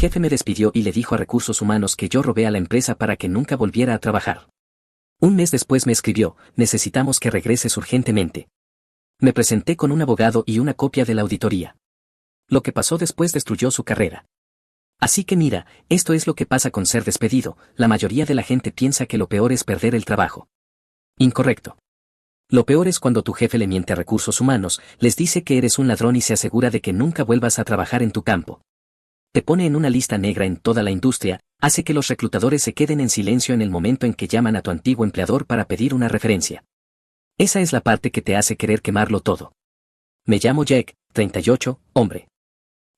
jefe me despidió y le dijo a Recursos Humanos que yo robé a la empresa para que nunca volviera a trabajar. Un mes después me escribió: necesitamos que regreses urgentemente. Me presenté con un abogado y una copia de la auditoría. Lo que pasó después destruyó su carrera. Así que mira, esto es lo que pasa con ser despedido: la mayoría de la gente piensa que lo peor es perder el trabajo. Incorrecto. Lo peor es cuando tu jefe le miente a Recursos Humanos, les dice que eres un ladrón y se asegura de que nunca vuelvas a trabajar en tu campo. Te pone en una lista negra en toda la industria, hace que los reclutadores se queden en silencio en el momento en que llaman a tu antiguo empleador para pedir una referencia. Esa es la parte que te hace querer quemarlo todo. Me llamo Jack, 38, hombre.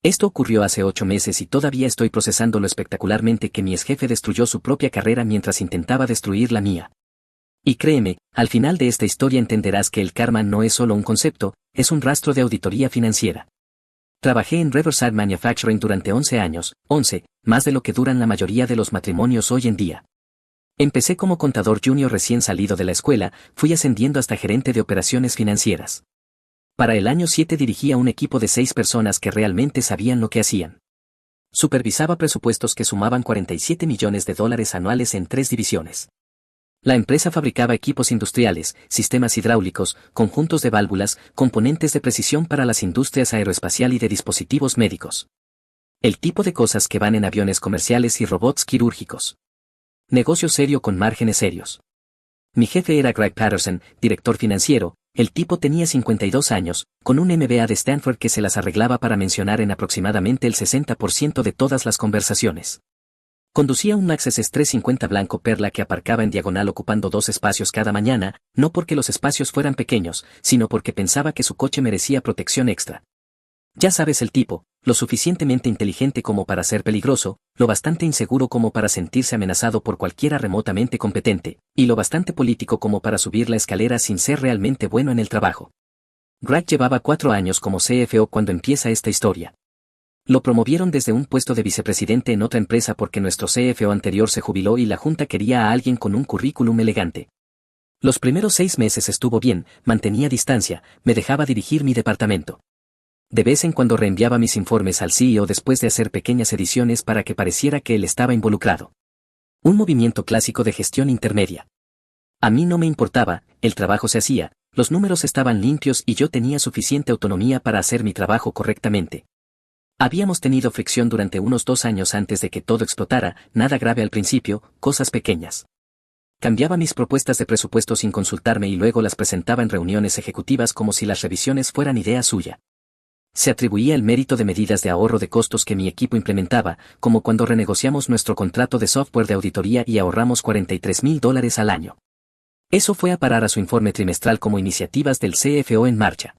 Esto ocurrió hace 8 meses y todavía estoy procesando lo espectacularmente que mi exjefe destruyó su propia carrera mientras intentaba destruir la mía. Y créeme, al final de esta historia entenderás que el karma no es solo un concepto, es un rastro de auditoría financiera. Trabajé en Riverside Manufacturing durante 11 años, más de lo que duran la mayoría de los matrimonios hoy en día. Empecé como contador junior recién salido de la escuela, fui ascendiendo hasta gerente de operaciones financieras. Para el año 7 dirigía un equipo de 6 personas que realmente sabían lo que hacían. Supervisaba presupuestos que sumaban $47 millones anuales en 3 divisiones. La empresa fabricaba equipos industriales, sistemas hidráulicos, conjuntos de válvulas, componentes de precisión para las industrias aeroespacial y de dispositivos médicos. El tipo de cosas que van en aviones comerciales y robots quirúrgicos. Negocio serio con márgenes serios. Mi jefe era Greg Patterson, director financiero. El tipo tenía 52 años, con un MBA de Stanford que se las arreglaba para mencionar en aproximadamente el 60% de todas las conversaciones. Conducía un Lexus 350 blanco perla que aparcaba en diagonal ocupando 2 espacios cada mañana, no porque los espacios fueran pequeños, sino porque pensaba que su coche merecía protección extra. Ya sabes el tipo, lo suficientemente inteligente como para ser peligroso, lo bastante inseguro como para sentirse amenazado por cualquiera remotamente competente, y lo bastante político como para subir la escalera sin ser realmente bueno en el trabajo. Greg llevaba 4 años como CFO cuando empieza esta historia. Lo promovieron desde un puesto de vicepresidente en otra empresa porque nuestro CFO anterior se jubiló y la junta quería a alguien con un currículum elegante. Los primeros 6 meses estuvo bien, mantenía distancia, me dejaba dirigir mi departamento. De vez en cuando reenviaba mis informes al CEO después de hacer pequeñas ediciones para que pareciera que él estaba involucrado. Un movimiento clásico de gestión intermedia. A mí no me importaba, el trabajo se hacía, los números estaban limpios y yo tenía suficiente autonomía para hacer mi trabajo correctamente. Habíamos tenido fricción durante unos 2 años antes de que todo explotara, nada grave al principio, cosas pequeñas. Cambiaba mis propuestas de presupuesto sin consultarme y luego las presentaba en reuniones ejecutivas como si las revisiones fueran idea suya. Se atribuía el mérito de medidas de ahorro de costos que mi equipo implementaba, como cuando renegociamos nuestro contrato de software de auditoría y ahorramos $43,000 al año. Eso fue a parar a su informe trimestral como iniciativas del CFO en marcha.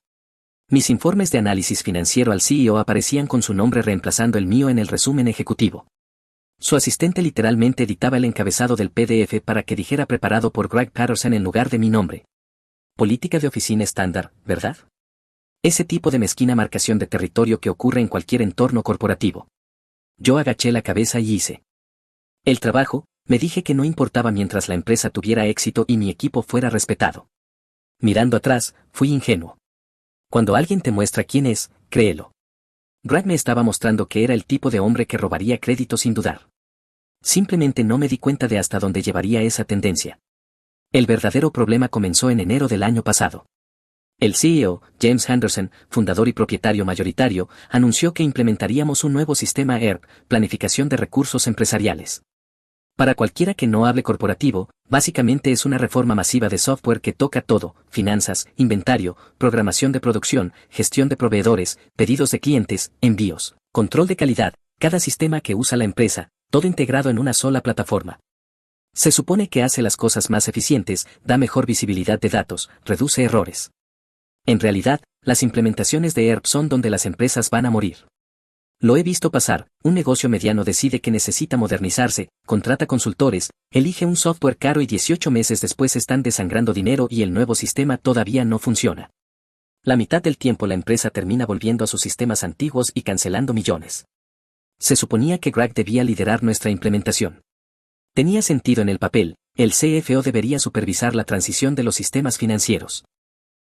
Mis informes de análisis financiero al CEO aparecían con su nombre reemplazando el mío en el resumen ejecutivo. Su asistente literalmente editaba el encabezado del PDF para que dijera preparado por Greg Patterson en lugar de mi nombre. Política de oficina estándar, ¿verdad? Ese tipo de mezquina marcación de territorio que ocurre en cualquier entorno corporativo. Yo agaché la cabeza y hice el trabajo, me dije que no importaba mientras la empresa tuviera éxito y mi equipo fuera respetado. Mirando atrás, fui ingenuo. Cuando alguien te muestra quién es, créelo. Greg me estaba mostrando que era el tipo de hombre que robaría crédito sin dudar. Simplemente no me di cuenta de hasta dónde llevaría esa tendencia. El verdadero problema comenzó en enero del año pasado. El CEO, James Henderson, fundador y propietario mayoritario, anunció que implementaríamos un nuevo sistema ERP, Planificación de Recursos Empresariales. Para cualquiera que no hable corporativo, básicamente es una reforma masiva de software que toca todo: finanzas, inventario, programación de producción, gestión de proveedores, pedidos de clientes, envíos, control de calidad, cada sistema que usa la empresa, todo integrado en una sola plataforma. Se supone que hace las cosas más eficientes, da mejor visibilidad de datos, reduce errores. En realidad, las implementaciones de ERP son donde las empresas van a morir. Lo he visto pasar: un negocio mediano decide que necesita modernizarse, contrata consultores, elige un software caro y 18 meses después están desangrando dinero y el nuevo sistema todavía no funciona. La mitad del tiempo la empresa termina volviendo a sus sistemas antiguos y cancelando millones. Se suponía que Greg debía liderar nuestra implementación. Tenía sentido en el papel, el CFO debería supervisar la transición de los sistemas financieros.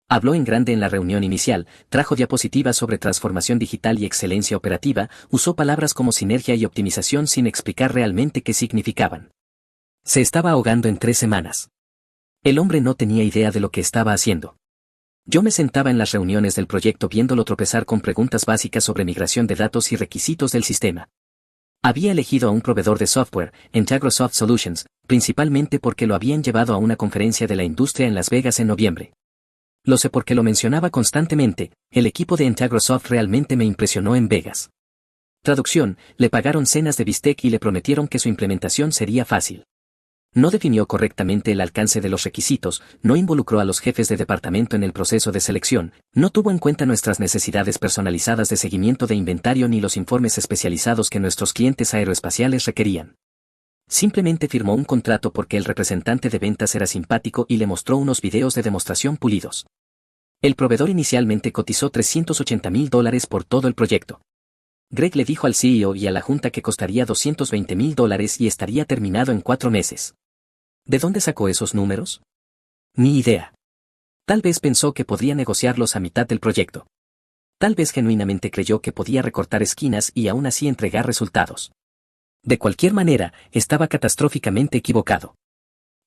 Habló en grande en la reunión inicial, trajo diapositivas sobre transformación digital y excelencia operativa, usó palabras como sinergia y optimización sin explicar realmente qué significaban. Se estaba ahogando en 3 semanas. El hombre no tenía idea de lo que estaba haciendo. Yo me sentaba en las reuniones del proyecto viéndolo tropezar con preguntas básicas sobre migración de datos y requisitos del sistema. Había elegido a un proveedor de software, Integrosoft Solutions, principalmente porque lo habían llevado a una conferencia de la industria en Las Vegas en noviembre. Lo sé porque lo mencionaba constantemente, el equipo de Integrosoft realmente me impresionó en Vegas. Traducción, le pagaron cenas de bistec y le prometieron que su implementación sería fácil. No definió correctamente el alcance de los requisitos, no involucró a los jefes de departamento en el proceso de selección, no tuvo en cuenta nuestras necesidades personalizadas de seguimiento de inventario ni los informes especializados que nuestros clientes aeroespaciales requerían. Simplemente firmó un contrato porque el representante de ventas era simpático y le mostró unos videos de demostración pulidos. El proveedor inicialmente cotizó $380,000 por todo el proyecto. Greg le dijo al CEO y a la junta que costaría $220,000 y estaría terminado en 4 meses. ¿De dónde sacó esos números? Ni idea. Tal vez pensó que podría negociarlos a mitad del proyecto. Tal vez genuinamente creyó que podía recortar esquinas y aún así entregar resultados. De cualquier manera, estaba catastróficamente equivocado.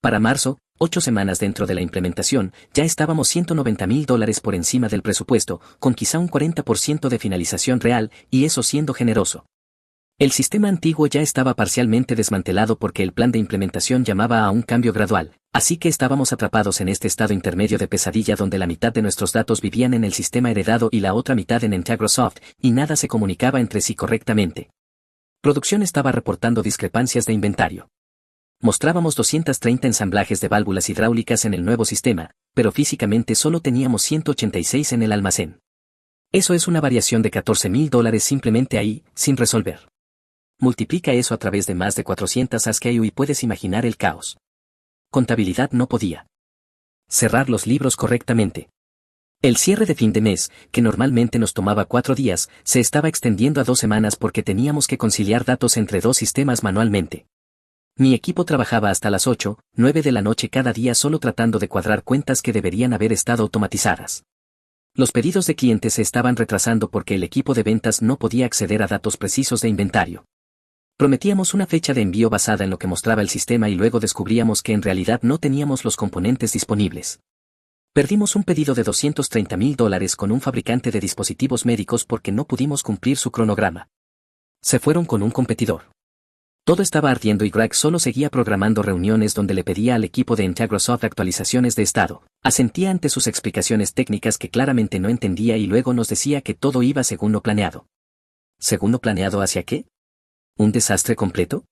Para marzo, 8 semanas dentro de la implementación, ya estábamos $190,000 por encima del presupuesto, con quizá un 40% de finalización real, y eso siendo generoso. El sistema antiguo ya estaba parcialmente desmantelado porque el plan de implementación llamaba a un cambio gradual, así que estábamos atrapados en este estado intermedio de pesadilla donde la mitad de nuestros datos vivían en el sistema heredado y la otra mitad en Integrosoft, y nada se comunicaba entre sí correctamente. Producción estaba reportando discrepancias de inventario. Mostrábamos 230 ensamblajes de válvulas hidráulicas en el nuevo sistema, pero físicamente solo teníamos 186 en el almacén. Eso es una variación de $14,000 simplemente ahí, sin resolver. Multiplica eso a través de más de 400 SKU y puedes imaginar el caos. Contabilidad no podía cerrar los libros correctamente. El cierre de fin de mes, que normalmente nos tomaba 4 días, se estaba extendiendo a 2 semanas porque teníamos que conciliar datos entre 2 sistemas manualmente. Mi equipo trabajaba hasta las 8, 9 de la noche cada día solo tratando de cuadrar cuentas que deberían haber estado automatizadas. Los pedidos de clientes se estaban retrasando porque el equipo de ventas no podía acceder a datos precisos de inventario. Prometíamos una fecha de envío basada en lo que mostraba el sistema y luego descubríamos que en realidad no teníamos los componentes disponibles. Perdimos un pedido de $230,000 con un fabricante de dispositivos médicos porque no pudimos cumplir su cronograma. Se fueron con un competidor. Todo estaba ardiendo y Greg solo seguía programando reuniones donde le pedía al equipo de Integrosoft actualizaciones de estado, asentía ante sus explicaciones técnicas que claramente no entendía y luego nos decía que todo iba según lo planeado. ¿Según lo planeado hacia qué? ¿Un desastre completo?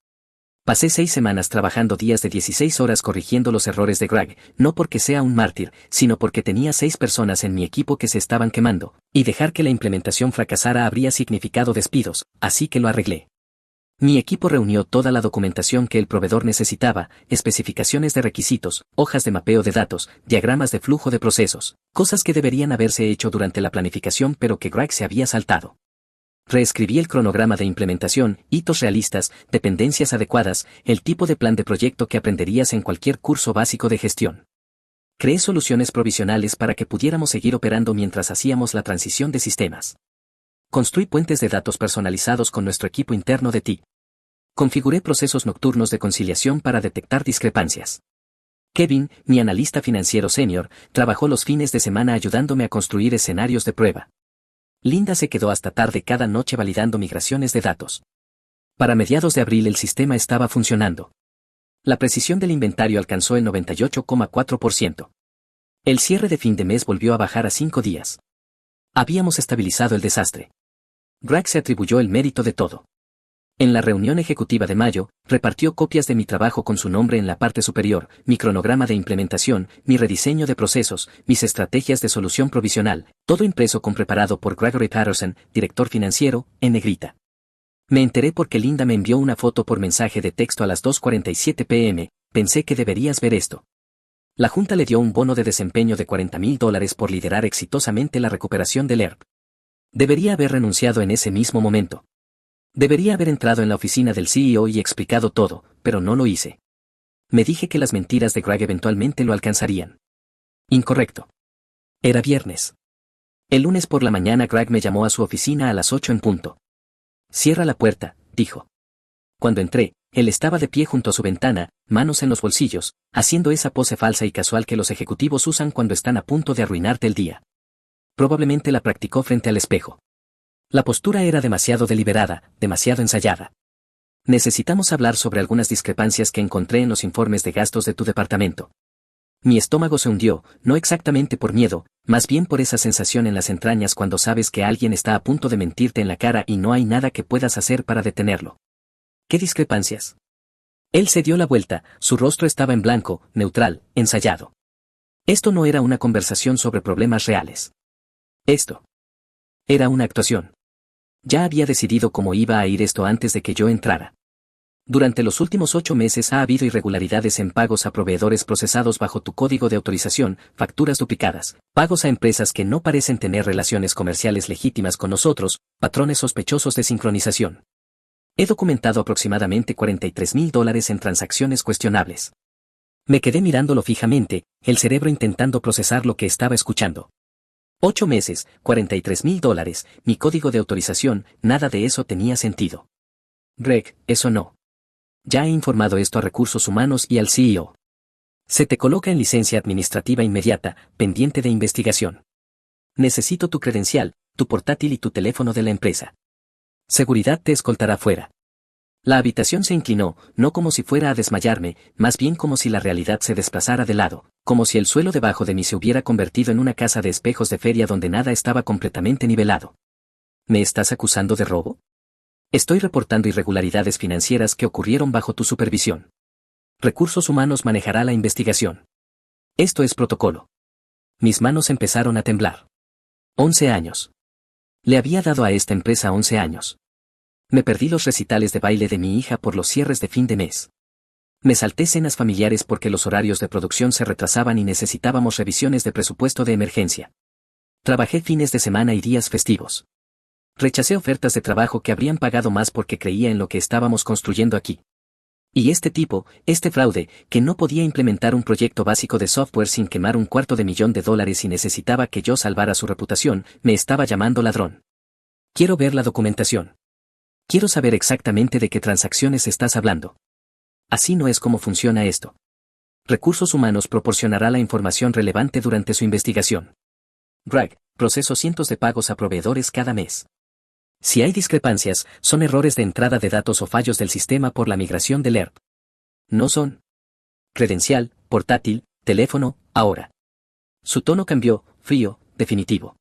Pasé 6 semanas trabajando días de 16 horas corrigiendo los errores de Greg, no porque sea un mártir, sino porque tenía 6 personas en mi equipo que se estaban quemando, y dejar que la implementación fracasara habría significado despidos, así que lo arreglé. Mi equipo reunió toda la documentación que el proveedor necesitaba, especificaciones de requisitos, hojas de mapeo de datos, diagramas de flujo de procesos, cosas que deberían haberse hecho durante la planificación pero que Greg se había saltado. Reescribí el cronograma de implementación, hitos realistas, dependencias adecuadas, el tipo de plan de proyecto que aprenderías en cualquier curso básico de gestión. Creé soluciones provisionales para que pudiéramos seguir operando mientras hacíamos la transición de sistemas. Construí puentes de datos personalizados con nuestro equipo interno de TI. Configuré procesos nocturnos de conciliación para detectar discrepancias. Kevin, mi analista financiero senior, trabajó los fines de semana ayudándome a construir escenarios de prueba. Linda se quedó hasta tarde cada noche validando migraciones de datos. Para mediados de abril el sistema estaba funcionando. La precisión del inventario alcanzó el 98,4%. El cierre de fin de mes volvió a bajar a 5 días. Habíamos estabilizado el desastre. Greg se atribuyó el mérito de todo. En la reunión ejecutiva de mayo, repartió copias de mi trabajo con su nombre en la parte superior, mi cronograma de implementación, mi rediseño de procesos, mis estrategias de solución provisional, todo impreso con preparado por Gregory Patterson, director financiero, en negrita. Me enteré porque Linda me envió una foto por mensaje de texto a las 2:47 p.m., pensé que deberías ver esto. La junta le dio un bono de desempeño de $40,000 por liderar exitosamente la recuperación del ERP. Debería haber renunciado en ese mismo momento. Debería haber entrado en la oficina del CEO y explicado todo, pero no lo hice. Me dije que las mentiras de Greg eventualmente lo alcanzarían. Incorrecto. Era viernes. El lunes por la mañana Greg me llamó a su oficina a las 8 en punto. Cierra la puerta, dijo. Cuando entré, él estaba de pie junto a su ventana, manos en los bolsillos, haciendo esa pose falsa y casual que los ejecutivos usan cuando están a punto de arruinarte el día. Probablemente la practicó frente al espejo. La postura era demasiado deliberada, demasiado ensayada. Necesitamos hablar sobre algunas discrepancias que encontré en los informes de gastos de tu departamento. Mi estómago se hundió, no exactamente por miedo, más bien por esa sensación en las entrañas cuando sabes que alguien está a punto de mentirte en la cara y no hay nada que puedas hacer para detenerlo. ¿Qué discrepancias? Él se dio la vuelta, su rostro estaba en blanco, neutral, ensayado. Esto no era una conversación sobre problemas reales. Esto era una actuación. Ya había decidido cómo iba a ir esto antes de que yo entrara. Durante los últimos 8 meses ha habido irregularidades en pagos a proveedores procesados bajo tu código de autorización, facturas duplicadas, pagos a empresas que no parecen tener relaciones comerciales legítimas con nosotros, patrones sospechosos de sincronización. He documentado aproximadamente $43,000 en transacciones cuestionables. Me quedé mirándolo fijamente, el cerebro intentando procesar lo que estaba escuchando. 8 meses, $43,000, mi código de autorización, nada de eso tenía sentido. Greg, eso no. Ya he informado esto a Recursos Humanos y al CEO. Se te coloca en licencia administrativa inmediata, pendiente de investigación. Necesito tu credencial, tu portátil y tu teléfono de la empresa. Seguridad te escoltará fuera. La habitación se inclinó, no como si fuera a desmayarme, más bien como si la realidad se desplazara de lado, como si el suelo debajo de mí se hubiera convertido en una casa de espejos de feria donde nada estaba completamente nivelado. ¿Me estás acusando de robo? Estoy reportando irregularidades financieras que ocurrieron bajo tu supervisión. Recursos Humanos manejará la investigación. Esto es protocolo. Mis manos empezaron a temblar. 11 años. Le había dado a esta empresa 11 años. Me perdí los recitales de baile de mi hija por los cierres de fin de mes. Me salté cenas familiares porque los horarios de producción se retrasaban y necesitábamos revisiones de presupuesto de emergencia. Trabajé fines de semana y días festivos. Rechacé ofertas de trabajo que habrían pagado más porque creía en lo que estábamos construyendo aquí. Y este tipo, este fraude, que no podía implementar un proyecto básico de software sin quemar $250,000 y necesitaba que yo salvara su reputación, me estaba llamando ladrón. Quiero ver la documentación. Quiero saber exactamente de qué transacciones estás hablando. Así no es como funciona esto. Recursos Humanos proporcionará la información relevante durante su investigación. Greg, proceso cientos de pagos a proveedores cada mes. Si hay discrepancias, son errores de entrada de datos o fallos del sistema por la migración del ERP. No son. Credencial, portátil, teléfono, ahora. Su tono cambió, frío, definitivo.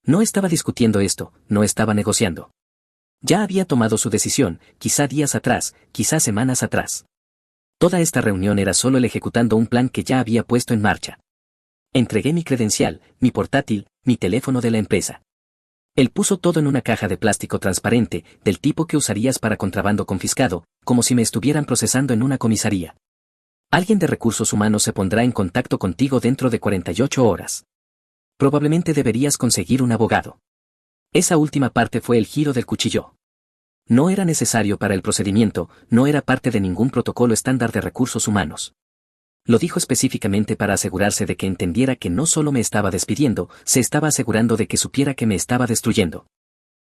No estaba discutiendo esto, no estaba negociando. Ya había tomado su decisión, quizá días atrás, quizá semanas atrás. Toda esta reunión era solo él ejecutando un plan que ya había puesto en marcha. Entregué mi credencial, mi portátil, mi teléfono de la empresa. Él puso todo en una caja de plástico transparente, del tipo que usarías para contrabando confiscado, como si me estuvieran procesando en una comisaría. Alguien de Recursos Humanos se pondrá en contacto contigo dentro de 48 horas. Probablemente deberías conseguir un abogado. Esa última parte fue el giro del cuchillo. No era necesario para el procedimiento, no era parte de ningún protocolo estándar de Recursos Humanos. Lo dijo específicamente para asegurarse de que entendiera que no solo me estaba despidiendo, se estaba asegurando de que supiera que me estaba destruyendo.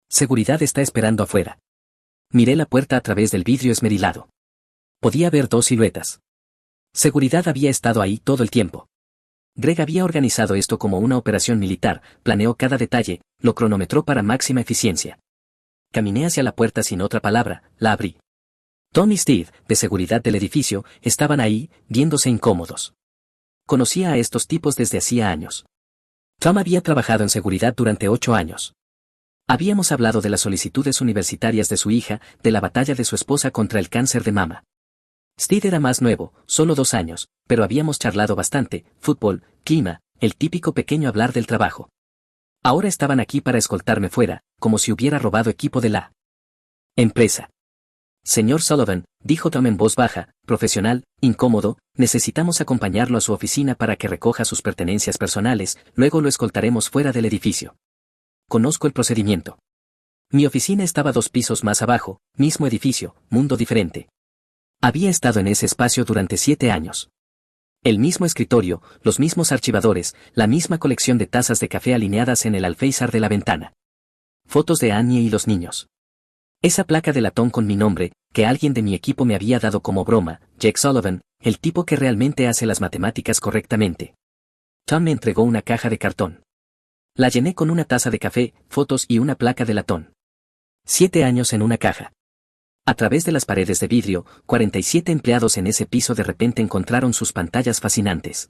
Seguridad está esperando afuera. Miré la puerta a través del vidrio esmerilado. Podía ver 2 siluetas. Seguridad había estado ahí todo el tiempo. Greg había organizado esto como una operación militar, planeó cada detalle, lo cronometró para máxima eficiencia. Caminé hacia la puerta sin otra palabra, la abrí. Tom y Steve, de seguridad del edificio, estaban ahí, viéndose incómodos. Conocía a estos tipos desde hacía años. Tom había trabajado en seguridad durante 8 años. Habíamos hablado de las solicitudes universitarias de su hija, de la batalla de su esposa contra el cáncer de mama. Steve era más nuevo, solo 2 años, pero habíamos charlado bastante, fútbol, clima, el típico pequeño hablar del trabajo. Ahora estaban aquí para escoltarme fuera, como si hubiera robado equipo de la empresa. Señor Sullivan, dijo Tom en voz baja, profesional, incómodo, necesitamos acompañarlo a su oficina para que recoja sus pertenencias personales, luego lo escoltaremos fuera del edificio. Conozco el procedimiento. Mi oficina estaba 2 pisos más abajo, mismo edificio, mundo diferente. Había estado en ese espacio durante 7 años. El mismo escritorio, los mismos archivadores, la misma colección de tazas de café alineadas en el alféizar de la ventana. Fotos de Annie y los niños. Esa placa de latón con mi nombre, que alguien de mi equipo me había dado como broma, Jake Sullivan, el tipo que realmente hace las matemáticas correctamente. Tom me entregó una caja de cartón. La llené con una taza de café, fotos y una placa de latón. 7 años en una caja. A través de las paredes de vidrio, 47 empleados en ese piso de repente encontraron sus pantallas fascinantes.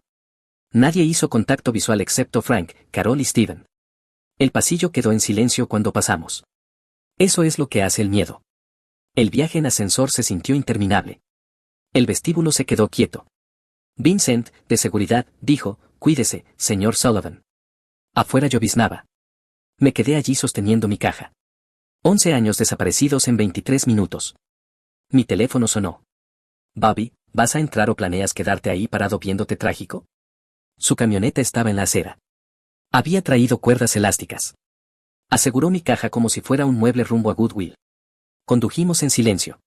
Nadie hizo contacto visual excepto Frank, Carol y Steven. El pasillo quedó en silencio cuando pasamos. Eso es lo que hace el miedo. El viaje en ascensor se sintió interminable. El vestíbulo se quedó quieto. Vincent, de seguridad, dijo, «Cuídese, señor Sullivan». Afuera lloviznaba. Me quedé allí sosteniendo mi caja. 11 años desaparecidos en 23 minutos. Mi teléfono sonó. «Bobby, ¿vas a entrar o planeas quedarte ahí parado viéndote trágico?» Su camioneta estaba en la acera. Había traído cuerdas elásticas. Aseguró mi caja como si fuera un mueble rumbo a Goodwill. Condujimos en silencio.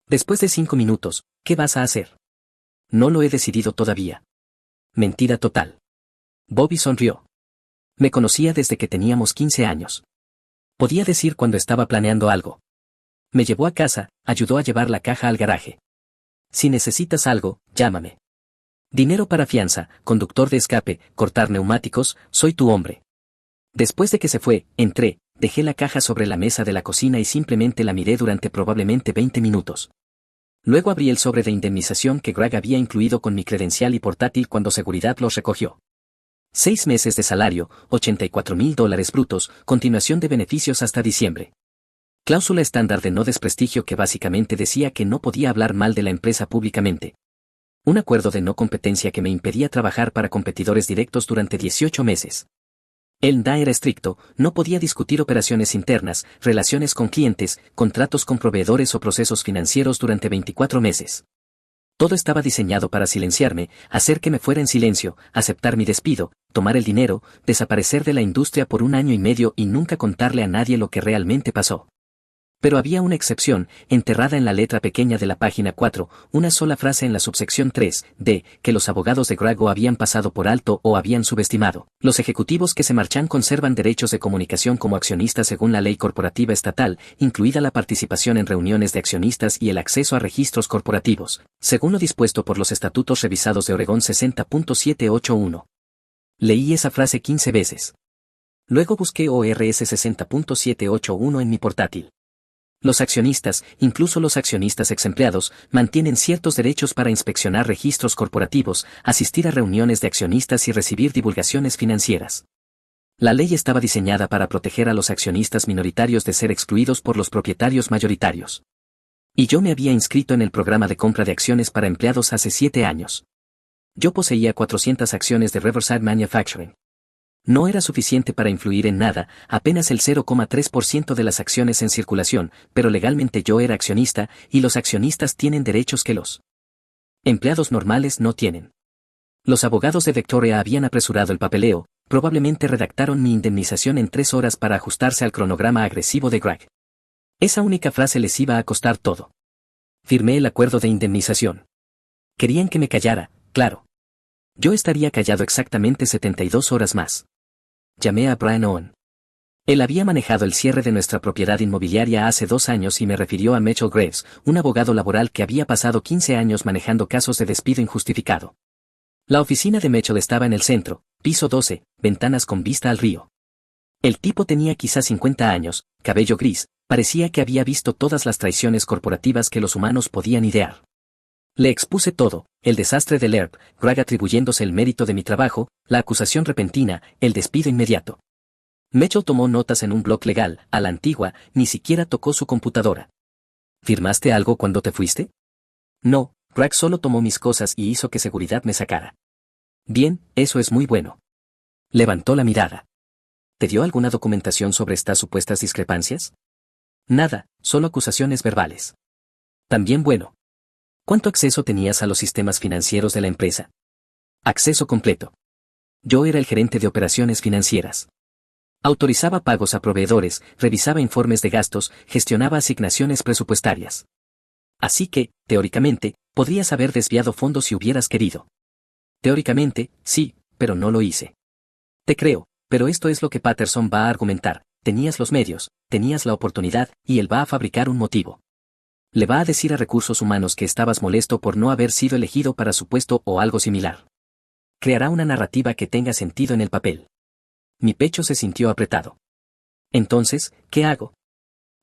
Después de 5 minutos, ¿qué vas a hacer? No lo he decidido todavía. Mentira total. Bobby sonrió. Me conocía desde que teníamos 15 años. Podía decir cuando estaba planeando algo. Me llevó a casa, ayudó a llevar la caja al garaje. Si necesitas algo, llámame. Dinero para fianza, conductor de escape, cortar neumáticos, soy tu hombre. Después de que se fue, entré, dejé la caja sobre la mesa de la cocina y simplemente la miré durante probablemente 20 minutos. Luego abrí el sobre de indemnización que Greg había incluido con mi credencial y portátil cuando seguridad los recogió. 6 meses de salario, $84,000 brutos, continuación de beneficios hasta diciembre. Cláusula estándar de no desprestigio que básicamente decía que no podía hablar mal de la empresa públicamente. Un acuerdo de no competencia que me impedía trabajar para competidores directos durante 18 meses. El NDA era estricto, no podía discutir operaciones internas, relaciones con clientes, contratos con proveedores o procesos financieros durante 24 meses. Todo estaba diseñado para silenciarme, hacer que me fuera en silencio, aceptar mi despido, tomar el dinero, desaparecer de la industria por 1 año y medio y nunca contarle a nadie lo que realmente pasó. Pero había una excepción, enterrada en la letra pequeña de la página 4, una sola frase en la subsección 3, de, que los abogados de Greg habían pasado por alto o habían subestimado. Los ejecutivos que se marchan conservan derechos de comunicación como accionistas según la ley corporativa estatal, incluida la participación en reuniones de accionistas y el acceso a registros corporativos, según lo dispuesto por los estatutos revisados de Oregón 60.781. Leí esa frase 15 veces. Luego busqué ORS 60.781 en mi portátil. Los accionistas, incluso los accionistas exempleados, mantienen ciertos derechos para inspeccionar registros corporativos, asistir a reuniones de accionistas y recibir divulgaciones financieras. La ley estaba diseñada para proteger a los accionistas minoritarios de ser excluidos por los propietarios mayoritarios. Y yo me había inscrito en el programa de compra de acciones para empleados hace 7 años. Yo poseía 400 acciones de Riverside Manufacturing. No era suficiente para influir en nada, apenas el 0,3% de las acciones en circulación, pero legalmente yo era accionista, y los accionistas tienen derechos que los empleados normales no tienen. Los abogados de Victoria habían apresurado el papeleo, probablemente redactaron mi indemnización en 3 horas para ajustarse al cronograma agresivo de Greg. Esa única frase les iba a costar todo. Firmé el acuerdo de indemnización. Querían que me callara, claro. Yo estaría callado exactamente 72 horas más. Llamé a Brian Owen. Él había manejado el cierre de nuestra propiedad inmobiliaria hace 2 años y me refirió a Mitchell Graves, un abogado laboral que había pasado 15 años manejando casos de despido injustificado. La oficina de Mitchell estaba en el centro, piso 12, ventanas con vista al río. El tipo tenía quizás 50 años, cabello gris, parecía que había visto todas las traiciones corporativas que los humanos podían idear. Le expuse todo, el desastre del ERP, Greg atribuyéndose el mérito de mi trabajo, la acusación repentina, el despido inmediato. Mitchell tomó notas en un bloc legal, a la antigua, ni siquiera tocó su computadora. ¿Firmaste algo cuando te fuiste? No, Greg solo tomó mis cosas y hizo que seguridad me sacara. Bien, eso es muy bueno. Levantó la mirada. ¿Te dio alguna documentación sobre estas supuestas discrepancias? Nada, solo acusaciones verbales. También bueno. ¿Cuánto acceso tenías a los sistemas financieros de la empresa? Acceso completo. Yo era el gerente de operaciones financieras. Autorizaba pagos a proveedores, revisaba informes de gastos, gestionaba asignaciones presupuestarias. Así que, teóricamente, podrías haber desviado fondos si hubieras querido. Teóricamente, sí, pero no lo hice. Te creo, pero esto es lo que Patterson va a argumentar. Tenías los medios, tenías la oportunidad, y él va a fabricar un motivo. Le va a decir a recursos humanos que estabas molesto por no haber sido elegido para su puesto o algo similar. Creará una narrativa que tenga sentido en el papel. Mi pecho se sintió apretado. Entonces, ¿qué hago?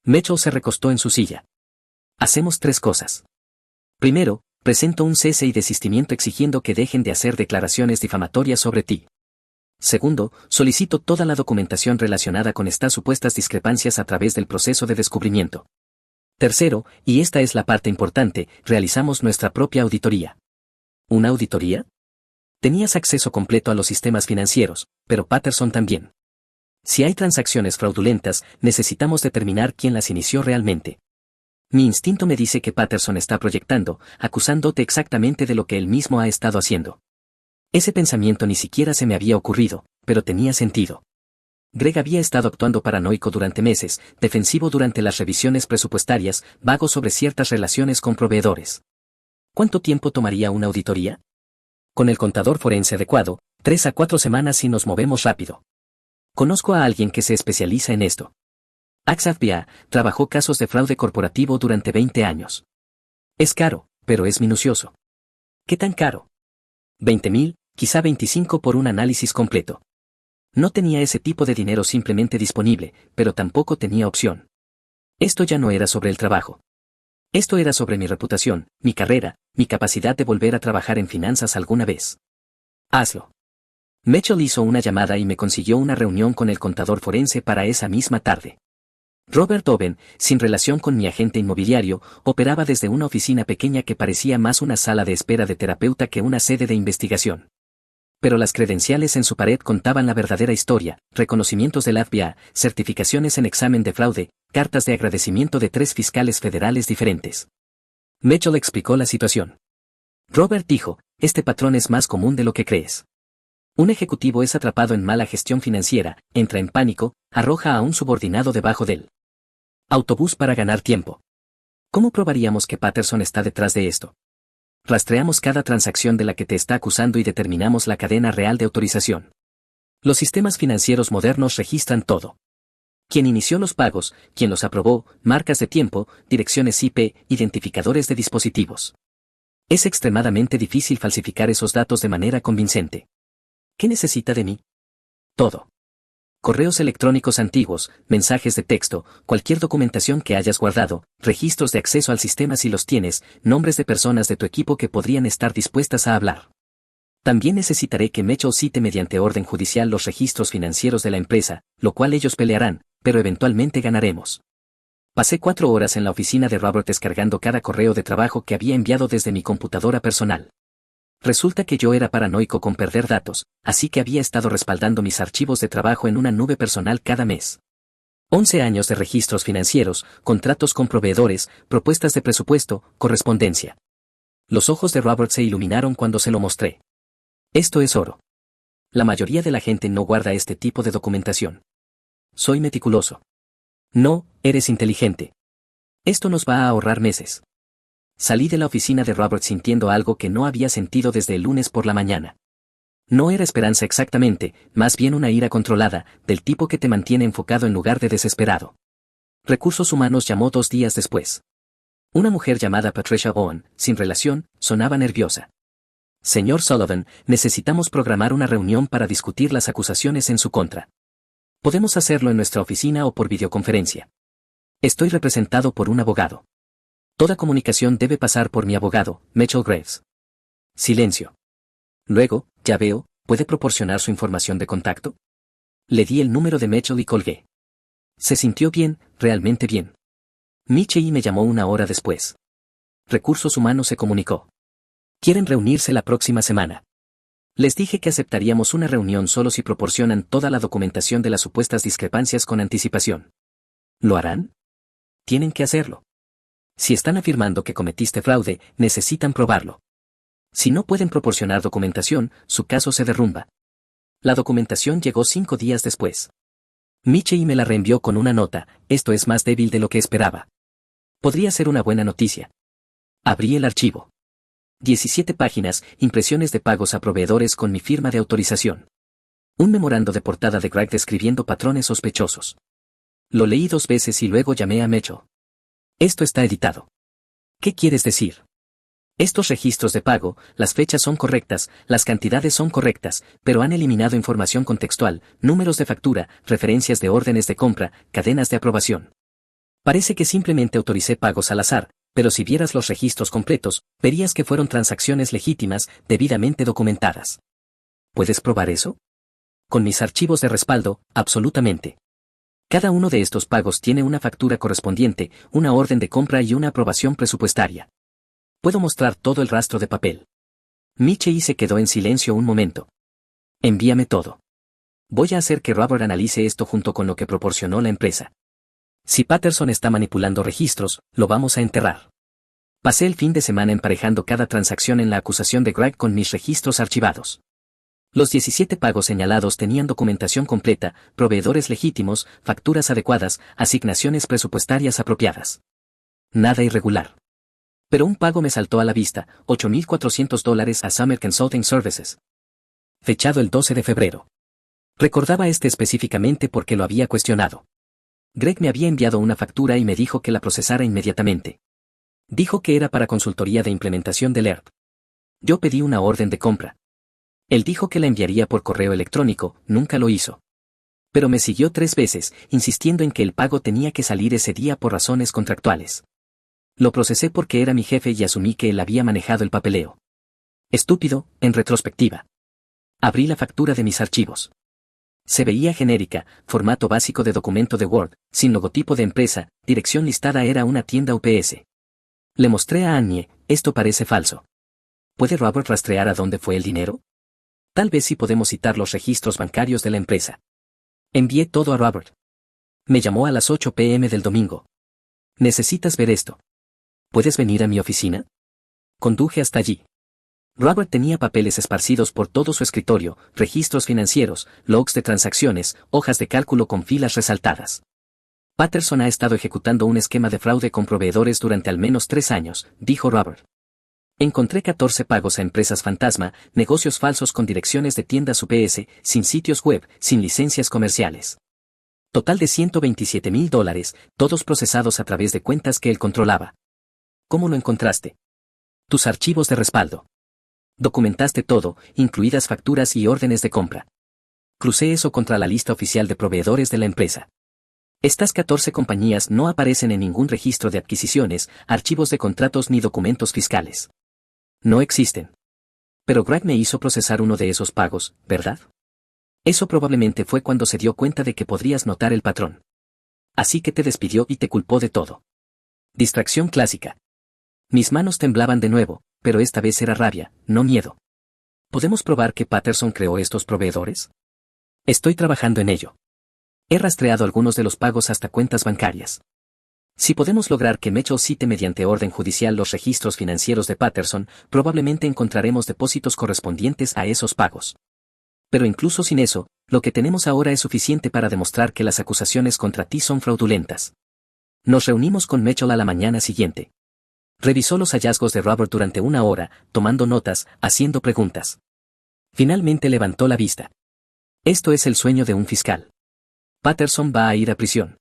Mitchell se recostó en su silla. Hacemos 3 cosas. Primero, presento un cese y desistimiento exigiendo que dejen de hacer declaraciones difamatorias sobre ti. Segundo, solicito toda la documentación relacionada con estas supuestas discrepancias a través del proceso de descubrimiento. Tercero, y esta es la parte importante, realizamos nuestra propia auditoría. ¿Una auditoría? Tenías acceso completo a los sistemas financieros, pero Patterson también. Si hay transacciones fraudulentas, necesitamos determinar quién las inició realmente. Mi instinto me dice que Patterson está proyectando, acusándote exactamente de lo que él mismo ha estado haciendo. Ese pensamiento ni siquiera se me había ocurrido, pero tenía sentido. Greg había estado actuando paranoico durante meses, defensivo durante las revisiones presupuestarias, vago sobre ciertas relaciones con proveedores. ¿Cuánto tiempo tomaría una auditoría? Con el contador forense adecuado, 3 a 4 semanas si nos movemos rápido. Conozco a alguien que se especializa en esto. Axafbia trabajó casos de fraude corporativo durante 20 años. Es caro, pero es minucioso. ¿Qué tan caro? 20.000, quizá 25 por un análisis completo. No tenía ese tipo de dinero simplemente disponible, pero tampoco tenía opción. Esto ya no era sobre el trabajo. Esto era sobre mi reputación, mi carrera, mi capacidad de volver a trabajar en finanzas alguna vez. Hazlo. Mitchell hizo una llamada y me consiguió una reunión con el contador forense para esa misma tarde. Robert Owen, sin relación con mi agente inmobiliario, operaba desde una oficina pequeña que parecía más una sala de espera de terapeuta que una sede de investigación. Pero las credenciales en su pared contaban la verdadera historia, reconocimientos del FBI, certificaciones en examen de fraude, cartas de agradecimiento de 3 fiscales federales diferentes. Mitchell explicó la situación. Robert dijo, este patrón es más común de lo que crees. Un ejecutivo es atrapado en mala gestión financiera, entra en pánico, arroja a un subordinado debajo del autobús para ganar tiempo. ¿Cómo probaríamos que Patterson está detrás de esto? Rastreamos cada transacción de la que te está acusando y determinamos la cadena real de autorización. Los sistemas financieros modernos registran todo. Quién inició los pagos, quién los aprobó, marcas de tiempo, direcciones IP, identificadores de dispositivos. Es extremadamente difícil falsificar esos datos de manera convincente. ¿Qué necesita de mí? Todo. Correos electrónicos antiguos, mensajes de texto, cualquier documentación que hayas guardado, registros de acceso al sistema si los tienes, nombres de personas de tu equipo que podrían estar dispuestas a hablar. También necesitaré que Mitchell cite mediante orden judicial los registros financieros de la empresa, lo cual ellos pelearán, pero eventualmente ganaremos. Pasé 4 horas en la oficina de Robert descargando cada correo de trabajo que había enviado desde mi computadora personal. Resulta que yo era paranoico con perder datos, así que había estado respaldando mis archivos de trabajo en una nube personal cada mes. 11 años de registros financieros, contratos con proveedores, propuestas de presupuesto, correspondencia. Los ojos de Robert se iluminaron cuando se lo mostré. Esto es oro. La mayoría de la gente no guarda este tipo de documentación. Soy meticuloso. No, eres inteligente. Esto nos va a ahorrar meses. Salí de la oficina de Robert sintiendo algo que no había sentido desde el lunes por la mañana. No era esperanza exactamente, más bien una ira controlada, del tipo que te mantiene enfocado en lugar de desesperado. Recursos Humanos llamó 2 días después. Una mujer llamada Patricia Owen, sin relación, sonaba nerviosa. Señor Sullivan, necesitamos programar una reunión para discutir las acusaciones en su contra. Podemos hacerlo en nuestra oficina o por videoconferencia. Estoy representado por un abogado. Toda comunicación debe pasar por mi abogado, Mitchell Graves. Silencio. Luego, ya veo, ¿puede proporcionar su información de contacto? Le di el número de Mitchell y colgué. Se sintió bien, realmente bien. Mitchell me llamó 1 hora después. Recursos Humanos se comunicó. Quieren reunirse la próxima semana. Les dije que aceptaríamos una reunión solo si proporcionan toda la documentación de las supuestas discrepancias con anticipación. ¿Lo harán? Tienen que hacerlo. Si están afirmando que cometiste fraude, necesitan probarlo. Si no pueden proporcionar documentación, su caso se derrumba. La documentación llegó 5 días después. Mitchell me la reenvió con una nota, esto es más débil de lo que esperaba. Podría ser una buena noticia. Abrí el archivo. 17 páginas, impresiones de pagos a proveedores con mi firma de autorización. Un memorando de portada de Greg describiendo patrones sospechosos. Lo leí 2 veces y luego llamé a Mecho. Esto está editado. ¿Qué quieres decir? Estos registros de pago, las fechas son correctas, las cantidades son correctas, pero han eliminado información contextual, números de factura, referencias de órdenes de compra, cadenas de aprobación. Parece que simplemente autoricé pagos al azar, pero si vieras los registros completos, verías que fueron transacciones legítimas, debidamente documentadas. ¿Puedes probar eso? Con mis archivos de respaldo, absolutamente. Cada uno de estos pagos tiene una factura correspondiente, una orden de compra y una aprobación presupuestaria. Puedo mostrar todo el rastro de papel. Michei se quedó en silencio un momento. Envíame todo. Voy a hacer que Robert analice esto junto con lo que proporcionó la empresa. Si Patterson está manipulando registros, lo vamos a enterrar. Pasé el fin de semana emparejando cada transacción en la acusación de Greg con mis registros archivados. Los 17 pagos señalados tenían documentación completa, proveedores legítimos, facturas adecuadas, asignaciones presupuestarias apropiadas. Nada irregular. Pero un pago me saltó a la vista, $8,400 a Summer Consulting Services. Fechado el 12 de febrero. Recordaba este específicamente porque lo había cuestionado. Greg me había enviado una factura y me dijo que la procesara inmediatamente. Dijo que era para consultoría de implementación del ERP. Yo pedí una orden de compra. Él dijo que la enviaría por correo electrónico, nunca lo hizo. Pero me siguió 3 veces, insistiendo en que el pago tenía que salir ese día por razones contractuales. Lo procesé porque era mi jefe y asumí que él había manejado el papeleo. Estúpido, en retrospectiva. Abrí la factura de mis archivos. Se veía genérica, formato básico de documento de Word, sin logotipo de empresa, dirección listada era una tienda UPS. Le mostré a Annie, esto parece falso. ¿Puede Robert rastrear a dónde fue el dinero? Tal vez sí podemos citar los registros bancarios de la empresa. Envié todo a Robert. Me llamó a las 8 p.m. del domingo. Necesitas ver esto. ¿Puedes venir a mi oficina? Conduje hasta allí. Robert tenía papeles esparcidos por todo su escritorio, registros financieros, logs de transacciones, hojas de cálculo con filas resaltadas. Patterson ha estado ejecutando un esquema de fraude con proveedores durante al menos 3 años, dijo Robert. Encontré 14 pagos a empresas fantasma, negocios falsos con direcciones de tiendas UPS, sin sitios web, sin licencias comerciales. Total de $127,000, todos procesados a través de cuentas que él controlaba. ¿Cómo lo encontraste? Tus archivos de respaldo. Documentaste todo, incluidas facturas y órdenes de compra. Crucé eso contra la lista oficial de proveedores de la empresa. Estas 14 compañías no aparecen en ningún registro de adquisiciones, archivos de contratos ni documentos fiscales. No existen. Pero Greg me hizo procesar uno de esos pagos, ¿verdad? Eso probablemente fue cuando se dio cuenta de que podrías notar el patrón. Así que te despidió y te culpó de todo. Distracción clásica. Mis manos temblaban de nuevo, pero esta vez era rabia, no miedo. ¿Podemos probar que Patterson creó estos proveedores? Estoy trabajando en ello. He rastreado algunos de los pagos hasta cuentas bancarias. Si podemos lograr que Mitchell cite mediante orden judicial los registros financieros de Patterson, probablemente encontraremos depósitos correspondientes a esos pagos. Pero incluso sin eso, lo que tenemos ahora es suficiente para demostrar que las acusaciones contra ti son fraudulentas. Nos reunimos con Mitchell a la mañana siguiente. Revisó los hallazgos de Robert durante 1 hora, tomando notas, haciendo preguntas. Finalmente levantó la vista. Esto es el sueño de un fiscal. Patterson va a ir a prisión.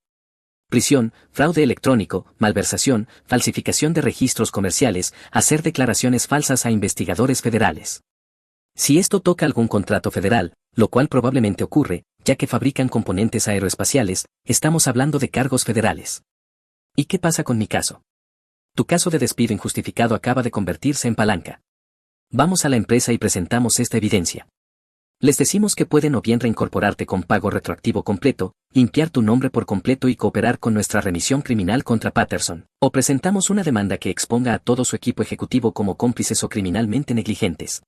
Prisión, fraude electrónico, malversación, falsificación de registros comerciales, hacer declaraciones falsas a investigadores federales. Si esto toca algún contrato federal, lo cual probablemente ocurre, ya que fabrican componentes aeroespaciales, estamos hablando de cargos federales. ¿Y qué pasa con mi caso? Tu caso de despido injustificado acaba de convertirse en palanca. Vamos a la empresa y presentamos esta evidencia. Les decimos que pueden o bien reincorporarte con pago retroactivo completo, limpiar tu nombre por completo y cooperar con nuestra remisión criminal contra Patterson, o presentamos una demanda que exponga a todo su equipo ejecutivo como cómplices o criminalmente negligentes.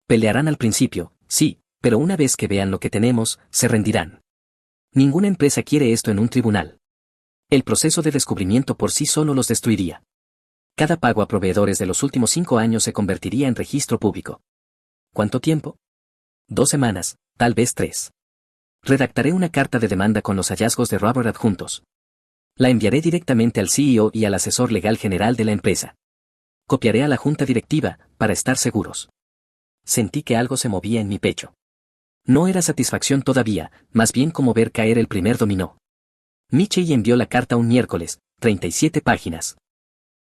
Pelearán al principio, sí, pero una vez que vean lo que tenemos, se rendirán. Ninguna empresa quiere esto en un tribunal. El proceso de descubrimiento por sí solo los destruiría. Cada pago a proveedores de los últimos 5 años se convertiría en registro público. ¿Cuánto tiempo? 2 semanas, tal vez 3. Redactaré una carta de demanda con los hallazgos de Robert adjuntos. La enviaré directamente al CEO y al asesor legal general de la empresa. Copiaré a la junta directiva, para estar seguros. Sentí que algo se movía en mi pecho. No era satisfacción todavía, más bien como ver caer el primer dominó. Michie envió la carta un miércoles, 37 páginas.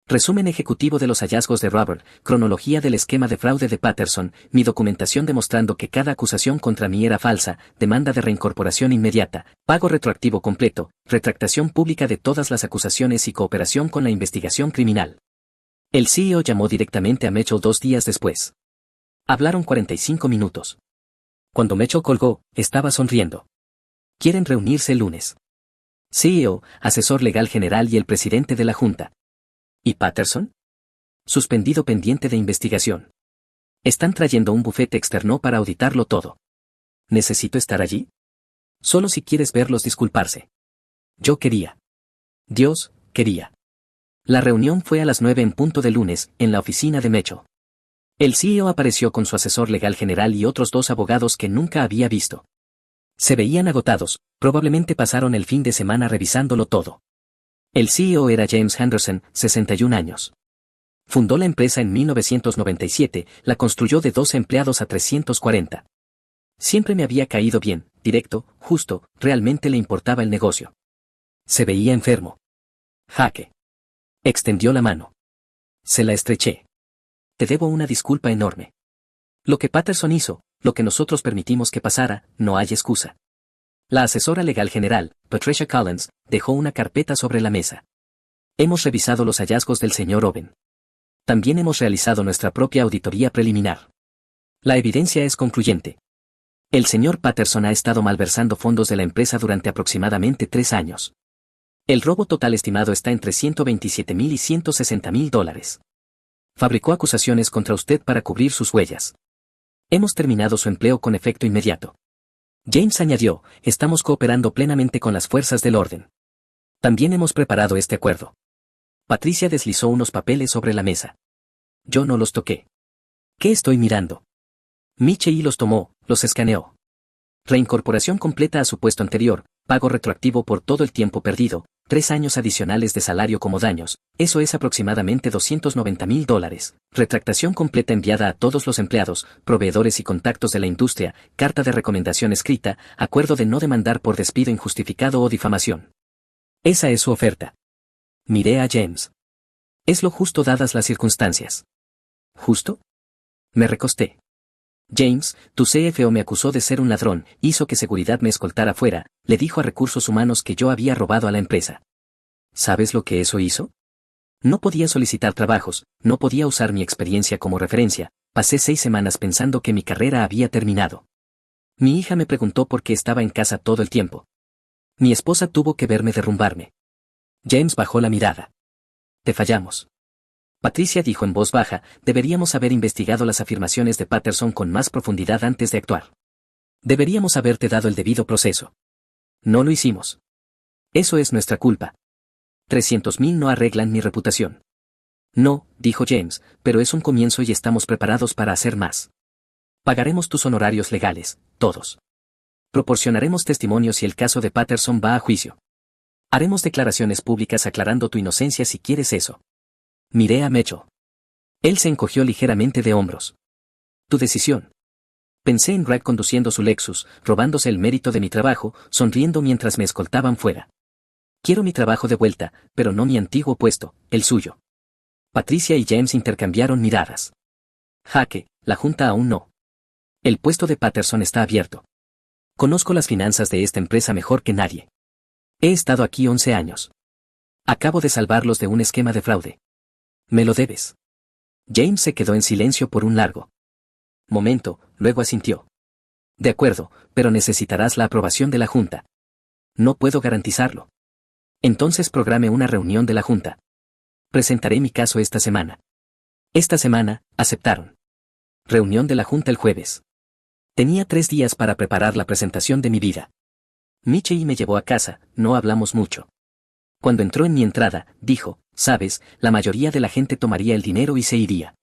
Resumen ejecutivo de los hallazgos de Robert, cronología del esquema de fraude de Patterson, mi documentación demostrando que cada acusación contra mí era falsa, demanda de reincorporación inmediata, pago retroactivo completo, retractación pública de todas las acusaciones y cooperación con la investigación criminal. El CEO llamó directamente a Mitchell 2 días después. Hablaron 45 minutos. Cuando Mitchell colgó, estaba sonriendo. Quieren reunirse el lunes. CEO, asesor legal general y el presidente de la junta. ¿Y Patterson? Suspendido pendiente de investigación. Están trayendo un bufete externo para auditarlo todo. ¿Necesito estar allí? Solo si quieres verlos disculparse. Yo quería. Dios, quería. La reunión fue a las 9 en punto de lunes, en la oficina de Mitchell. El CEO apareció con su asesor legal general y otros 2 abogados que nunca había visto. Se veían agotados, probablemente pasaron el fin de semana revisándolo todo. El CEO era James Henderson, 61 años. Fundó la empresa en 1997, la construyó de 2 empleados a 340. Siempre me había caído bien, directo, justo, realmente le importaba el negocio. Se veía enfermo. Jaque. Extendió la mano. Se la estreché. Te debo una disculpa enorme. Lo que Patterson hizo, lo que nosotros permitimos que pasara, no hay excusa. La asesora legal general, Patricia Collins, dejó una carpeta sobre la mesa. Hemos revisado los hallazgos del señor Owen. También hemos realizado nuestra propia auditoría preliminar. La evidencia es concluyente. El señor Patterson ha estado malversando fondos de la empresa durante aproximadamente 3 años. El robo total estimado está entre $127,000 y $160,000. Fabricó acusaciones contra usted para cubrir sus huellas. Hemos terminado su empleo con efecto inmediato. James añadió, estamos cooperando plenamente con las fuerzas del orden. También hemos preparado este acuerdo. Patricia deslizó unos papeles sobre la mesa. Yo no los toqué. ¿Qué estoy mirando? Michie los tomó, los escaneó. Reincorporación completa a su puesto anterior, pago retroactivo por todo el tiempo perdido, 3 años adicionales de salario como daños, eso es aproximadamente $290,000, retractación completa enviada a todos los empleados, proveedores y contactos de la industria, carta de recomendación escrita, acuerdo de no demandar por despido injustificado o difamación. Esa es su oferta. Miré a James. Es lo justo dadas las circunstancias. ¿Justo? Me recosté. James, tu CFO me acusó de ser un ladrón, hizo que seguridad me escoltara fuera, le dijo a recursos humanos que yo había robado a la empresa. ¿Sabes lo que eso hizo? No podía solicitar trabajos, no podía usar mi experiencia como referencia, pasé 6 semanas pensando que mi carrera había terminado. Mi hija me preguntó por qué estaba en casa todo el tiempo. Mi esposa tuvo que verme derrumbarme. James bajó la mirada. Te fallamos. Patricia dijo en voz baja, deberíamos haber investigado las afirmaciones de Patterson con más profundidad antes de actuar. Deberíamos haberte dado el debido proceso. No lo hicimos. Eso es nuestra culpa. 300,000 no arreglan mi reputación. No, dijo James, pero es un comienzo y estamos preparados para hacer más. Pagaremos tus honorarios legales, todos. Proporcionaremos testimonios si el caso de Patterson va a juicio. Haremos declaraciones públicas aclarando tu inocencia si quieres eso. Miré a Mitchell. Él se encogió ligeramente de hombros. Tu decisión. Pensé en Greg conduciendo su Lexus, robándose el mérito de mi trabajo, sonriendo mientras me escoltaban fuera. Quiero mi trabajo de vuelta, pero no mi antiguo puesto, el suyo. Patricia y James intercambiaron miradas. Jaque, la junta aún no. El puesto de Patterson está abierto. Conozco las finanzas de esta empresa mejor que nadie. He estado aquí 11 años. Acabo de salvarlos de un esquema de fraude. Me lo debes. James se quedó en silencio por un largo momento, luego asintió. De acuerdo, pero necesitarás la aprobación de la Junta. No puedo garantizarlo. Entonces programe una reunión de la Junta. Presentaré mi caso esta semana. Esta semana, aceptaron. Reunión de la Junta el jueves. Tenía 3 días para preparar la presentación de mi vida. Michie me llevó a casa, no hablamos mucho. Cuando entró en mi entrada, dijo, sabes, la mayoría de la gente tomaría el dinero y se iría.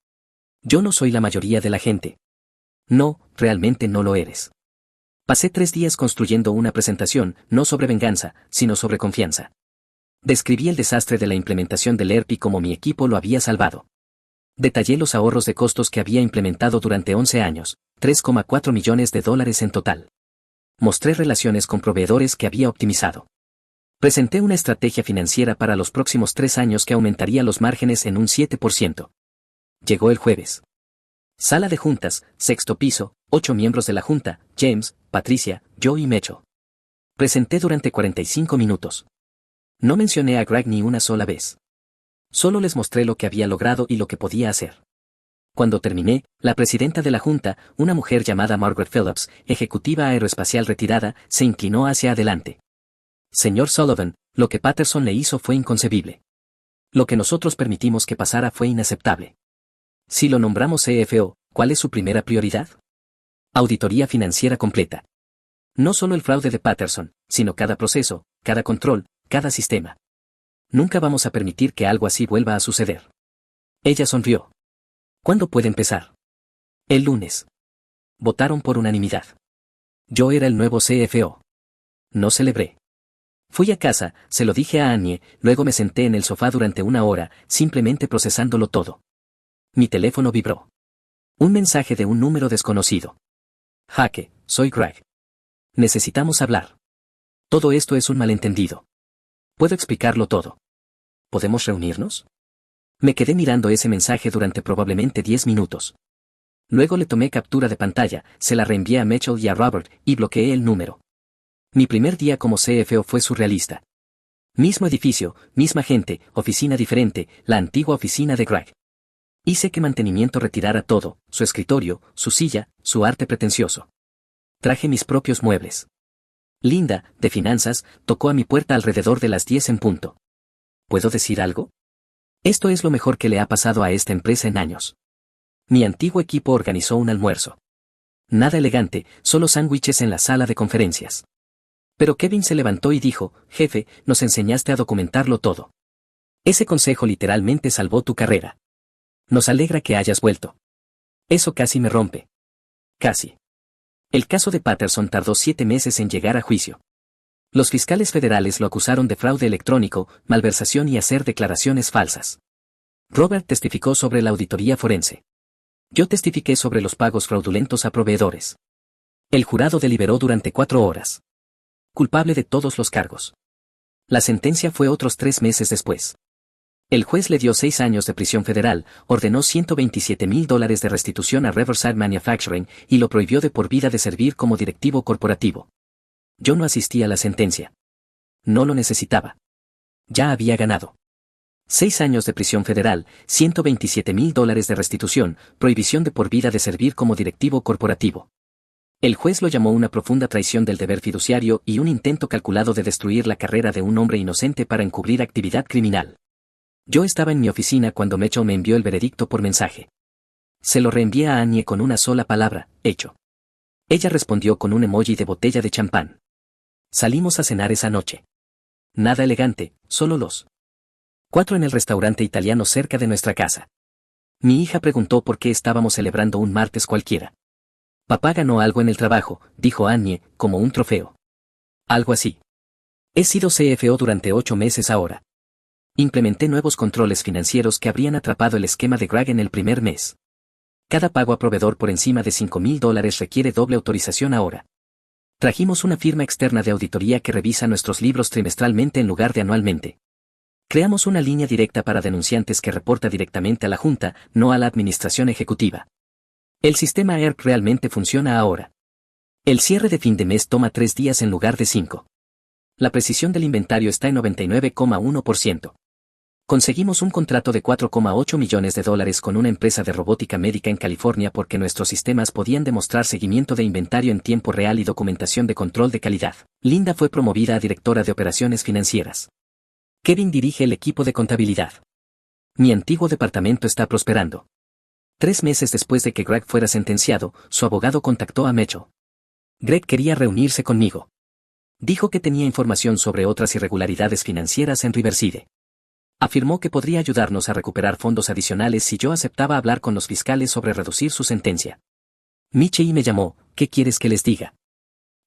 Yo no soy la mayoría de la gente. No, realmente no lo eres. Pasé 3 días construyendo una presentación, no sobre venganza, sino sobre confianza. Describí el desastre de la implementación del ERP y cómo mi equipo lo había salvado. Detallé los ahorros de costos que había implementado durante 11 años, 3,4 millones de dólares en total. Mostré relaciones con proveedores que había optimizado. Presenté una estrategia financiera para los próximos 3 años que aumentaría los márgenes en un 7%. Llegó el jueves. Sala de juntas, sexto piso, 8 miembros de la junta, James, Patricia, yo y Mecho. Presenté durante 45 minutos. No mencioné a Greg ni una sola vez. Solo les mostré lo que había logrado y lo que podía hacer. Cuando terminé, la presidenta de la junta, una mujer llamada Margaret Phillips, ejecutiva aeroespacial retirada, se inclinó hacia adelante. Señor Sullivan, lo que Patterson le hizo fue inconcebible. Lo que nosotros permitimos que pasara fue inaceptable. Si lo nombramos CFO, ¿cuál es su primera prioridad? Auditoría financiera completa. No solo el fraude de Patterson, sino cada proceso, cada control, cada sistema. Nunca vamos a permitir que algo así vuelva a suceder. Ella sonrió. ¿Cuándo puede empezar? El lunes. Votaron por unanimidad. Yo era el nuevo CFO. No celebré. Fui a casa, se lo dije a Annie, luego me senté en el sofá durante una hora, simplemente procesándolo todo. Mi teléfono vibró. Un mensaje de un número desconocido. Jaque, soy Greg. Necesitamos hablar. Todo esto es un malentendido. Puedo explicarlo todo. ¿Podemos reunirnos? Me quedé mirando ese mensaje durante probablemente 10 minutos. Luego le tomé captura de pantalla, se la reenvié a Mitchell y a Robert, y bloqueé el número. Mi primer día como CFO fue surrealista. Mismo edificio, misma gente, oficina diferente, la antigua oficina de Greg. Hice que mantenimiento retirara todo, su escritorio, su silla, su arte pretencioso. Traje mis propios muebles. Linda, de finanzas, tocó a mi puerta alrededor de las 10 en punto. ¿Puedo decir algo? Esto es lo mejor que le ha pasado a esta empresa en años. Mi antiguo equipo organizó un almuerzo. Nada elegante, solo sándwiches en la sala de conferencias. Pero Kevin se levantó y dijo, jefe, nos enseñaste a documentarlo todo. Ese consejo literalmente salvó tu carrera. Nos alegra que hayas vuelto. Eso casi me rompe. Casi. El caso de Patterson tardó 7 meses en llegar a juicio. Los fiscales federales lo acusaron de fraude electrónico, malversación y hacer declaraciones falsas. Robert testificó sobre la auditoría forense. Yo testifiqué sobre los pagos fraudulentos a proveedores. El jurado deliberó durante 4 horas. Culpable de todos los cargos. La sentencia fue otros 3 meses después. El juez le dio 6 años de prisión federal, ordenó $127,000 de restitución a Riverside Manufacturing y lo prohibió de por vida de servir como directivo corporativo. Yo no asistí a la sentencia. No lo necesitaba. Ya había ganado. 6 años de prisión federal, $127,000 de restitución, prohibición de por vida de servir como directivo corporativo. El juez lo llamó una profunda traición del deber fiduciario y un intento calculado de destruir la carrera de un hombre inocente para encubrir actividad criminal. Yo estaba en mi oficina cuando Mitchell me envió el veredicto por mensaje. Se lo reenvié a Annie con una sola palabra, hecho. Ella respondió con un emoji de botella de champán. Salimos a cenar esa noche. Nada elegante, solo los 4 en el restaurante italiano cerca de nuestra casa. Mi hija preguntó por qué estábamos celebrando un martes cualquiera. Papá ganó algo en el trabajo, dijo Annie, como un trofeo. Algo así. He sido CFO durante 8 meses ahora. Implementé nuevos controles financieros que habrían atrapado el esquema de Greg en el primer mes. Cada pago a proveedor por encima de $5,000 requiere doble autorización ahora. Trajimos una firma externa de auditoría que revisa nuestros libros trimestralmente en lugar de anualmente. Creamos una línea directa para denunciantes que reporta directamente a la Junta, no a la Administración Ejecutiva. El sistema ERP realmente funciona ahora. El cierre de fin de mes toma 3 días en lugar de 5. La precisión del inventario está en 99,1%. Conseguimos un contrato de $4,8 millones con una empresa de robótica médica en California porque nuestros sistemas podían demostrar seguimiento de inventario en tiempo real y documentación de control de calidad. Linda fue promovida a directora de operaciones financieras. Kevin dirige el equipo de contabilidad. Mi antiguo departamento está prosperando. 3 meses después de que Greg fuera sentenciado, su abogado contactó a Mitchell. Greg quería reunirse conmigo. Dijo que tenía información sobre otras irregularidades financieras en Riverside. Afirmó que podría ayudarnos a recuperar fondos adicionales si yo aceptaba hablar con los fiscales sobre reducir su sentencia. Michie me llamó, ¿qué quieres que les diga?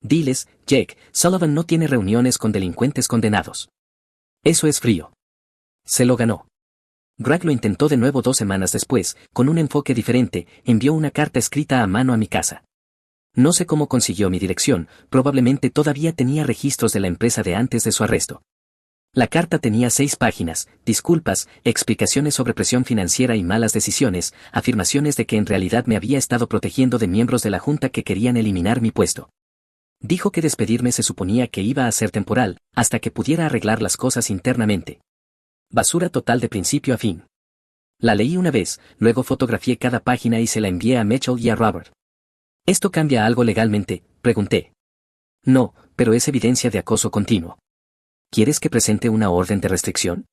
Diles, Jake, Sullivan no tiene reuniones con delincuentes condenados. Eso es frío. Se lo ganó. Greg lo intentó de nuevo 2 semanas después, con un enfoque diferente, envió una carta escrita a mano a mi casa. No sé cómo consiguió mi dirección, probablemente todavía tenía registros de la empresa de antes de su arresto. La carta tenía 6 páginas, disculpas, explicaciones sobre presión financiera y malas decisiones, afirmaciones de que en realidad me había estado protegiendo de miembros de la junta que querían eliminar mi puesto. Dijo que despedirme se suponía que iba a ser temporal, hasta que pudiera arreglar las cosas internamente. Basura total de principio a fin. La leí una vez, luego fotografié cada página y se la envié a Mitchell y a Robert. ¿Esto cambia algo legalmente?, pregunté. No, pero es evidencia de acoso continuo. ¿Quieres que presente una orden de restricción?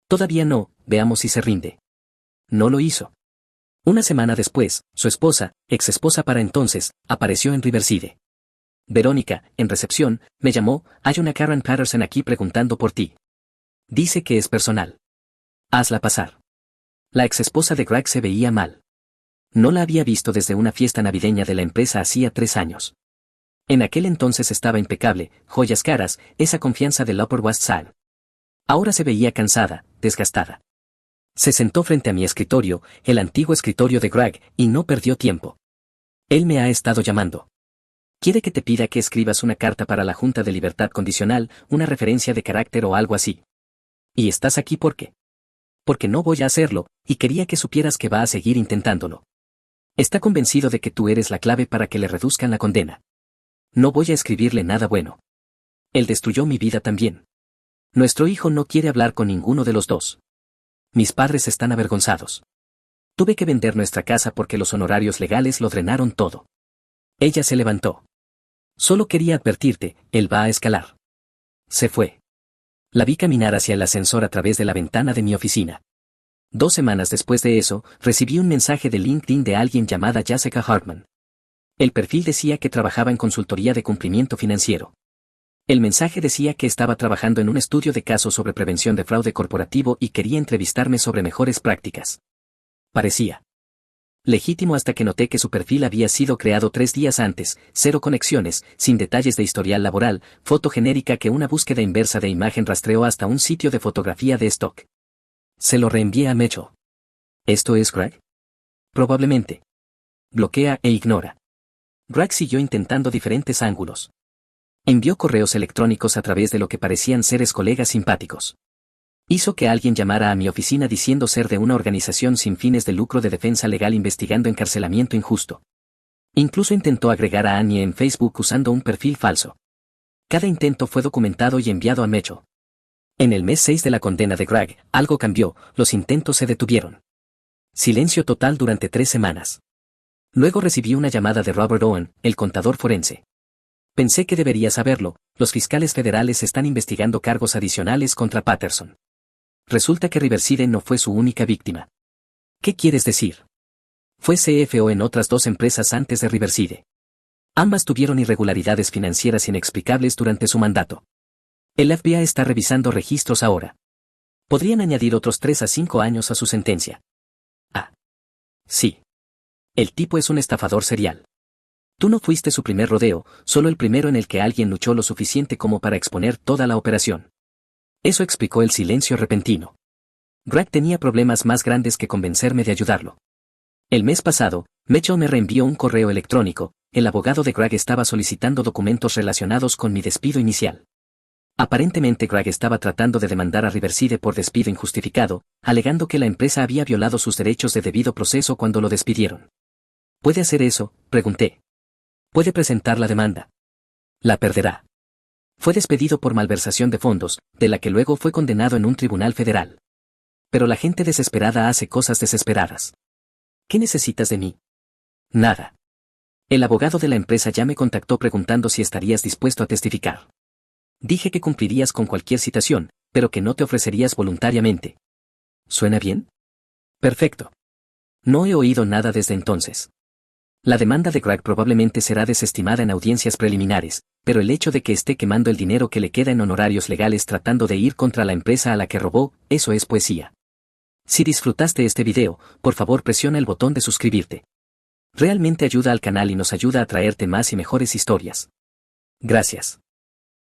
Todavía no, veamos si se rinde. No lo hizo. Una semana después, su esposa, ex esposa para entonces, apareció en Riverside. Verónica, en recepción, me llamó, hay una Karen Patterson aquí preguntando por ti. Dice que es personal. Hazla pasar. La ex esposa de Greg se veía mal. No la había visto desde una fiesta navideña de la empresa hacía 3 años. En aquel entonces estaba impecable, joyas caras, esa confianza del Upper West Side. Ahora se veía cansada, desgastada. Se sentó frente a mi escritorio, el antiguo escritorio de Greg, y no perdió tiempo. Él me ha estado llamando. Quiere que te pida que escribas una carta para la Junta de Libertad Condicional, una referencia de carácter o algo así. ¿Y estás aquí por qué? Porque no voy a hacerlo, y quería que supieras que va a seguir intentándolo. Está convencido de que tú eres la clave para que le reduzcan la condena. No voy a escribirle nada bueno. Él destruyó mi vida también. Nuestro hijo no quiere hablar con ninguno de los dos. Mis padres están avergonzados. Tuve que vender nuestra casa porque los honorarios legales lo drenaron todo. Ella se levantó. Solo quería advertirte, él va a escalar. Se fue. La vi caminar hacia el ascensor a través de la ventana de mi oficina. 2 semanas después de eso, recibí un mensaje de LinkedIn de alguien llamada Jessica Hartman. El perfil decía que trabajaba en consultoría de cumplimiento financiero. El mensaje decía que estaba trabajando en un estudio de casos sobre prevención de fraude corporativo y quería entrevistarme sobre mejores prácticas. Parecía legítimo hasta que noté que su perfil había sido creado 3 días antes, 0 conexiones, sin detalles de historial laboral, foto genérica que una búsqueda inversa de imagen rastreó hasta un sitio de fotografía de stock. Se lo reenvié a Mitchell. ¿Esto es Greg? Probablemente. Bloquea e ignora. Greg siguió intentando diferentes ángulos. Envió correos electrónicos a través de lo que parecían seres colegas simpáticos. Hizo que alguien llamara a mi oficina diciendo ser de una organización sin fines de lucro de defensa legal investigando encarcelamiento injusto. Incluso intentó agregar a Annie en Facebook usando un perfil falso. Cada intento fue documentado y enviado a Mitchell. En el mes 6 de la condena de Greg, algo cambió, los intentos se detuvieron. Silencio total durante 3 semanas. Luego recibí una llamada de Robert Owen, el contador forense. Pensé que debería saberlo, los fiscales federales están investigando cargos adicionales contra Patterson. Resulta que Riverside no fue su única víctima. ¿Qué quieres decir? Fue CFO en otras 2 empresas antes de Riverside. Ambas tuvieron irregularidades financieras inexplicables durante su mandato. El FBI está revisando registros ahora. Podrían añadir otros 3 a 5 años a su sentencia. Ah. Sí. El tipo es un estafador serial. Tú no fuiste su primer rodeo, solo el primero en el que alguien luchó lo suficiente como para exponer toda la operación. Eso explicó el silencio repentino. Greg tenía problemas más grandes que convencerme de ayudarlo. El mes pasado, Mitchell me reenvió un correo electrónico, el abogado de Greg estaba solicitando documentos relacionados con mi despido inicial. Aparentemente Greg estaba tratando de demandar a Riverside por despido injustificado, alegando que la empresa había violado sus derechos de debido proceso cuando lo despidieron. ¿Puede hacer eso?, pregunté. Puede presentar la demanda. La perderá. Fue despedido por malversación de fondos, de la que luego fue condenado en un tribunal federal. Pero la gente desesperada hace cosas desesperadas. ¿Qué necesitas de mí? Nada. El abogado de la empresa ya me contactó preguntando si estarías dispuesto a testificar. Dije que cumplirías con cualquier citación, pero que no te ofrecerías voluntariamente. ¿Suena bien? Perfecto. No he oído nada desde entonces. La demanda de Greg probablemente será desestimada en audiencias preliminares, pero el hecho de que esté quemando el dinero que le queda en honorarios legales tratando de ir contra la empresa a la que robó, eso es poesía. Si disfrutaste este video, por favor presiona el botón de suscribirte. Realmente ayuda al canal y nos ayuda a traerte más y mejores historias. Gracias.